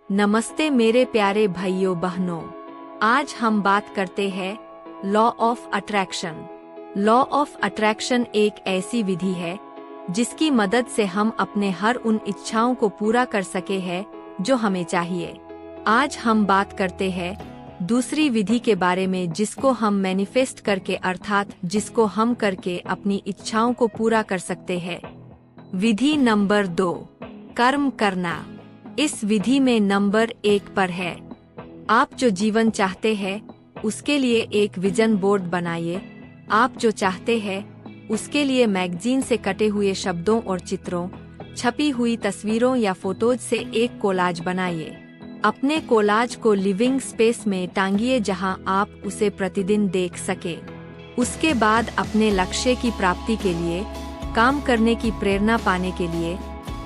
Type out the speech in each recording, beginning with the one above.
नमस्ते मेरे प्यारे भाइयों बहनों। आज हम बात करते हैं law of attraction. Law of attraction एक ऐसी विधि है जिसकी मदद से हम अपने हर उन इच्छाओं को पूरा कर सके हैं जो हमें चाहिए। आज हम बात करते हैं दूसरी विधि के बारे में जिसको हम मैनिफेस्ट करके अर्थात जिसको हम करके अपनी इच्छाओं को पूरा कर सकते हैं। विधि नंबर 2, कर्म करना। इस विधि में नंबर 1 पर है, आप जो जीवन चाहते हैं उसके लिए एक विजन बोर्ड बनाइए। आप जो चाहते हैं उसके लिए मैगजीन से कटे हुए शब्दों और चित्रों, छपी हुई तस्वीरों या फोटोज से एक कोलाज बनाइए। अपने कोलाज को लिविंग स्पेस में टांगिए जहां आप उसे प्रतिदिन देख सके। उसके बाद अपने लक्ष्य की प्राप्ति के लिए काम करने की प्रेरणा पाने के लिए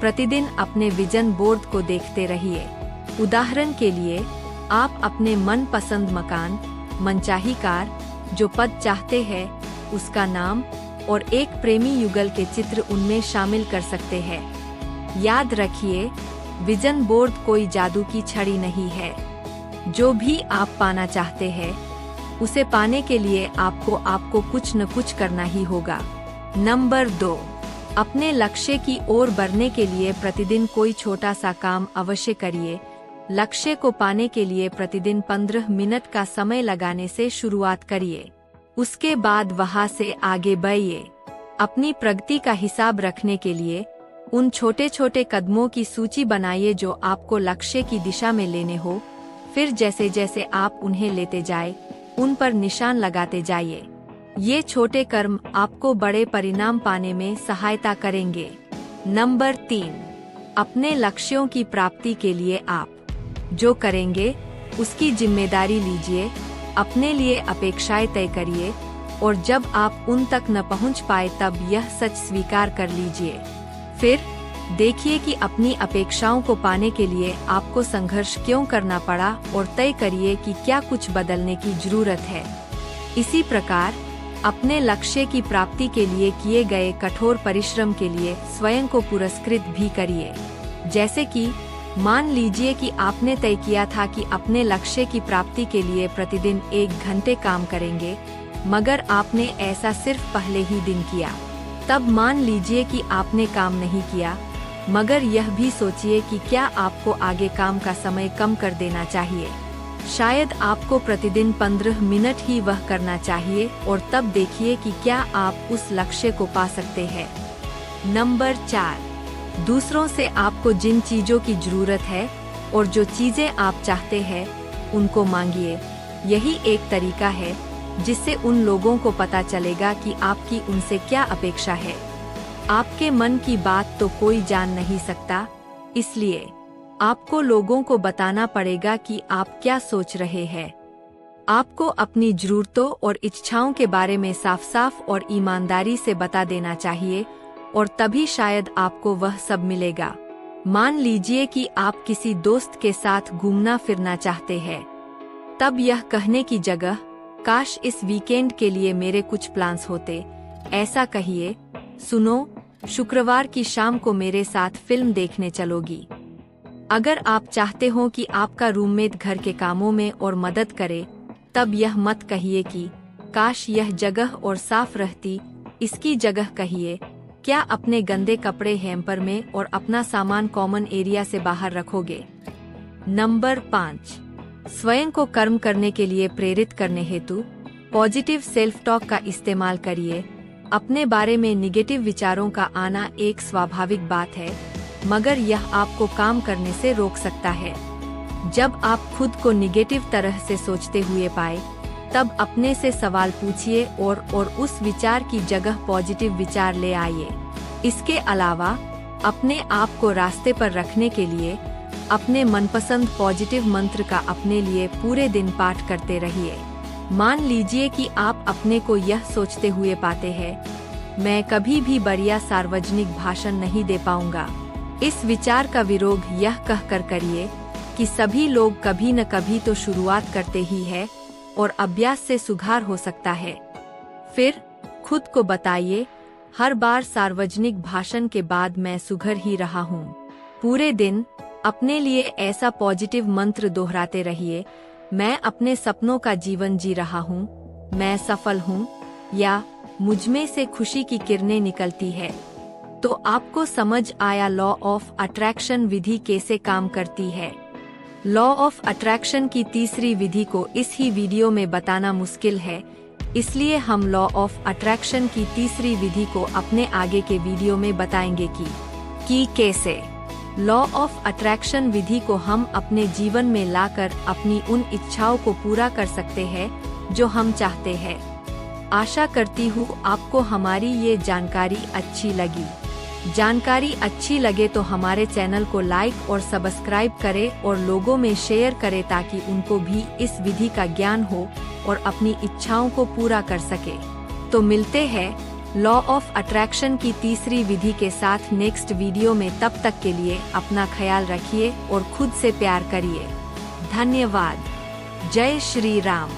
प्रतिदिन अपने विजन बोर्ड को देखते रहिए। उदाहरण के लिए आप अपने मनपसंद मकान, मनचाही कार, जो पद चाहते हैं उसका नाम और एक प्रेमी युगल के चित्र उनमें शामिल कर सकते हैं। याद रखिए, विजन बोर्ड कोई जादू की छड़ी नहीं है। जो भी आप पाना चाहते हैं उसे पाने के लिए आपको कुछ न कुछ करना ही होगा। नंबर 2, अपने लक्ष्य की ओर बढ़ने के लिए प्रतिदिन कोई छोटा सा काम अवश्य करिए। लक्ष्य को पाने के लिए प्रतिदिन 15 मिनट का समय लगाने से शुरुआत करिए। उसके बाद वहां से आगे बढ़िए। अपनी प्रगति का हिसाब रखने के लिए उन छोटे छोटे कदमों की सूची बनाइए जो आपको लक्ष्य की दिशा में लेने हो। फिर जैसे जैसे आप उन्हें लेते जाए उन पर निशान लगाते जाइए। ये छोटे कर्म आपको बड़े परिणाम पाने में सहायता करेंगे। नंबर 3, अपने लक्ष्यों की प्राप्ति के लिए आप जो करेंगे उसकी जिम्मेदारी लीजिए। अपने लिए अपेक्षाएं तय करिए और जब आप उन तक न पहुंच पाए तब यह सच स्वीकार कर लीजिए। फिर देखिए कि अपनी अपेक्षाओं को पाने के लिए आपको संघर्ष क्यों करना पड़ा और तय करिए कि क्या कुछ बदलने की जरूरत है। इसी प्रकार अपने लक्ष्य की प्राप्ति के लिए किए गए कठोर परिश्रम के लिए स्वयं को पुरस्कृत भी करिए। जैसे कि मान लीजिए कि आपने तय किया था कि अपने लक्ष्य की प्राप्ति के लिए प्रतिदिन 1 घंटे काम करेंगे, मगर आपने ऐसा सिर्फ पहले ही दिन किया। तब मान लीजिए कि आपने काम नहीं किया, मगर यह भी सोचिए कि क्या आपको आगे काम का समय कम कर देना चाहिए। शायद आपको प्रतिदिन 15 मिनट ही वह करना चाहिए और तब देखिए कि क्या आप उस लक्ष्य को पा सकते हैं। नंबर 4, दूसरों से आपको जिन चीजों की जरूरत है और जो चीजें आप चाहते हैं उनको मांगिए। यही एक तरीका है जिससे उन लोगों को पता चलेगा कि आपकी उनसे क्या अपेक्षा है। आपके मन की बात तो कोई जान नहीं सकता, इसलिए आपको लोगों को बताना पड़ेगा कि आप क्या सोच रहे हैं। आपको अपनी जरूरतों और इच्छाओं के बारे में साफ साफ और ईमानदारी से बता देना चाहिए और तभी शायद आपको वह सब मिलेगा। मान लीजिए कि आप किसी दोस्त के साथ घूमना फिरना चाहते हैं, तब यह कहने की जगह काश इस वीकेंड के लिए मेरे कुछ प्लान्स होते, ऐसा कहिए, सुनो, शुक्रवार की शाम को मेरे साथ फिल्म देखने चलोगी। अगर आप चाहते हो कि आपका रूममेट घर के कामों में और मदद करे, तब यह मत कहिए कि काश यह जगह और साफ रहती। इसकी जगह कहिए, क्या अपने गंदे कपड़े हैम्पर में और अपना सामान कॉमन एरिया से बाहर रखोगे। नंबर 5, स्वयं को कर्म करने के लिए प्रेरित करने हेतु पॉजिटिव सेल्फ टॉक का इस्तेमाल करिए। अपने बारे में निगेटिव विचारों का आना एक स्वाभाविक बात है, मगर यह आपको काम करने से रोक सकता है। जब आप खुद को निगेटिव तरह से सोचते हुए पाए, तब अपने से सवाल पूछिए और उस विचार की जगह पॉजिटिव विचार ले आइए। इसके अलावा अपने आप को रास्ते पर रखने के लिए अपने मनपसंद पॉजिटिव मंत्र का अपने लिए पूरे दिन पाठ करते रहिए। मान लीजिए कि आप अपने को यह सोचते हुए पाते हैं, मैं कभी भी बढ़िया सार्वजनिक भाषण नहीं दे पाऊंगा। इस विचार का विरोध यह कहकर करिए कि सभी लोग कभी न कभी तो शुरुआत करते ही है और अभ्यास से सुधार हो सकता है। फिर खुद को बताइए, हर बार सार्वजनिक भाषण के बाद मैं सुधर ही रहा हूँ। पूरे दिन अपने लिए ऐसा पॉजिटिव मंत्र दोहराते रहिए, मैं अपने सपनों का जीवन जी रहा हूँ, मैं सफल हूँ, या मुझमें से खुशी की किरणें निकलती है। तो आपको समझ आया लॉ ऑफ अट्रैक्शन विधि कैसे काम करती है। लॉ ऑफ अट्रैक्शन की तीसरी विधि को इस ही वीडियो में बताना मुश्किल है, इसलिए हम लॉ ऑफ अट्रैक्शन की तीसरी विधि को अपने आगे के वीडियो में बताएंगे कि कैसे लॉ ऑफ अट्रैक्शन विधि को हम अपने जीवन में लाकर अपनी उन इच्छाओं को पूरा कर सकते हैं जो हम चाहते हैं। आशा करती हूँ आपको हमारी ये जानकारी अच्छी लगी। जानकारी अच्छी लगे तो हमारे चैनल को लाइक और सब्सक्राइब करें और लोगों में शेयर करें ताकि उनको भी इस विधि का ज्ञान हो और अपनी इच्छाओं को पूरा कर सके। तो मिलते हैं लॉ ऑफ अट्रैक्शन की तीसरी विधि के साथ नेक्स्ट वीडियो में। तब तक के लिए अपना ख्याल रखिए और खुद से प्यार करिए। धन्यवाद। जय श्री राम।